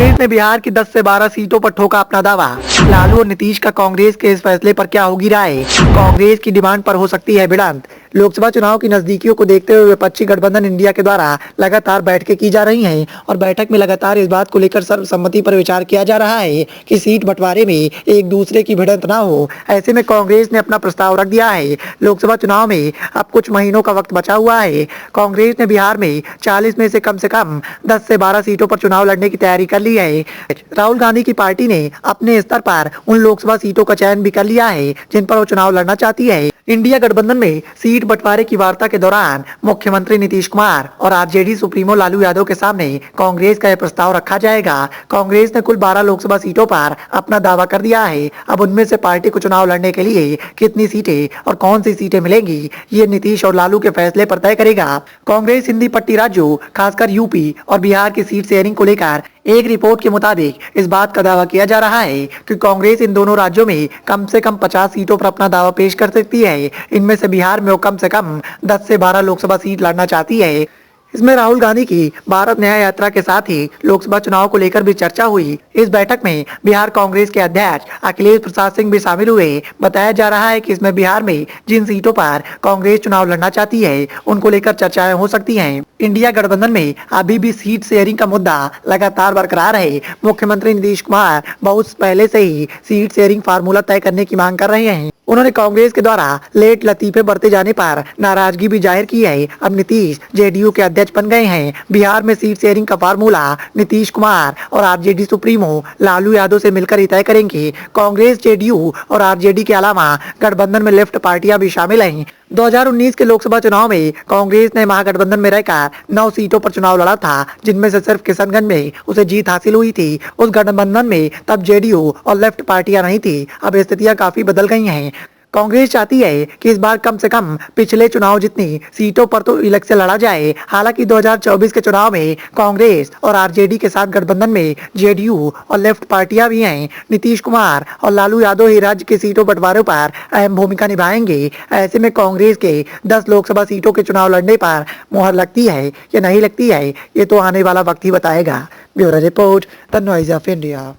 कांग्रेस ने बिहार की 10 से 12 सीटों पर ठोका अपना दावा। लालू और नीतीश का कांग्रेस के इस फैसले पर क्या होगी राय? कांग्रेस की डिमांड पर हो सकती है भिड़ंत। लोकसभा चुनाव की नजदीकियों को देखते हुए विपक्षी गठबंधन इंडिया के द्वारा लगातार बैठकें की जा रही हैं और बैठक में लगातार इस बात को लेकर सर्वसम्मति पर विचार किया जा रहा है कि सीट बंटवारे में एक दूसरे की भिड़ंत ना हो। ऐसे में कांग्रेस ने अपना प्रस्ताव रख दिया है। लोकसभा चुनाव में अब कुछ महीनों का वक्त बचा हुआ है। कांग्रेस ने बिहार में 40 में से कम 10 से 12 सीटों पर चुनाव लड़ने की तैयारी कर ली है। राहुल गांधी की पार्टी ने अपने स्तर पर उन लोकसभा सीटों का चयन भी कर लिया है जिन पर वो चुनाव लड़ना चाहती है। इंडिया गठबंधन में सीट बंटवारे की वार्ता के दौरान मुख्यमंत्री नीतीश कुमार और आरजेडी सुप्रीमो लालू यादव के सामने कांग्रेस का यह प्रस्ताव रखा जाएगा। कांग्रेस ने कुल 12 लोकसभा सीटों पर अपना दावा कर दिया है। अब उनमें से पार्टी को चुनाव लड़ने के लिए कितनी सीटें और कौन सी सीटें मिलेंगी, ये नीतीश और लालू के फैसले पर तय करेगा। कांग्रेस हिंदी पट्टी राज्यों खासकर यूपी और बिहार की सीट शेयरिंग को लेकर एक रिपोर्ट के मुताबिक इस बात का दावा किया जा रहा है कि कांग्रेस इन दोनों राज्यों में कम से कम 50 सीटों पर अपना दावा पेश कर सकती है। इनमें से बिहार में वो कम से कम 10 से 12 लोकसभा सीट लड़ना चाहती है। इसमें राहुल गांधी की भारत न्याय यात्रा के साथ ही लोकसभा चुनाव को लेकर भी चर्चा हुई। इस बैठक में बिहार कांग्रेस के अध्यक्ष अखिलेश प्रसाद सिंह भी शामिल हुए। बताया जा रहा है कि इसमें बिहार में जिन सीटों पर कांग्रेस चुनाव लड़ना चाहती है उनको लेकर चर्चाएं हो सकती हैं। इंडिया गठबंधन में अभी भी सीट शेयरिंग का मुद्दा लगातार बरकरार है। मुख्यमंत्री नीतीश कुमार बहुत पहले से ही सीट शेयरिंग फार्मूला तय करने की मांग कर रहे हैं। उन्होंने कांग्रेस के द्वारा लेट लतीफे बरते जाने पर नाराजगी भी जाहिर की है। अब नीतीश जेडीयू के अध्यक्ष बन गए हैं। बिहार में सीट शेयरिंग का फार्मूला नीतीश कुमार और आरजेडी सुप्रीमो लालू यादव से मिलकर ही तय करेंगे। कांग्रेस, जेडीयू और आरजेडी के अलावा गठबंधन में लेफ्ट पार्टियां भी शामिल हैं। 2019 के लोकसभा चुनाव में कांग्रेस ने महागठबंधन में रहकर 9 सीटों पर चुनाव लड़ा था, जिनमें से सिर्फ किशनगंज में उसे जीत हासिल हुई थी। उस गठबंधन में तब जेडीयू और लेफ्ट पार्टियां नहीं थी। अब स्थितियां काफी बदल गई हैं। कांग्रेस चाहती है कि इस बार कम से कम पिछले चुनाव जितनी सीटों पर तो इलेक्शन लड़ा जाए। हालांकि 2024 के चुनाव में कांग्रेस और आरजेडी के साथ गठबंधन में जेडीयू और लेफ्ट पार्टियां भी हैं। नीतीश कुमार और लालू यादव ही राज्य की सीटों बंटवारे पर अहम भूमिका निभाएंगे। ऐसे में कांग्रेस के 10 लोकसभा सीटों के चुनाव लड़ने पर मुहर लगती है या नहीं लगती है, ये तो आने वाला वक्त ही बताएगा। Bureau report, the noise of India.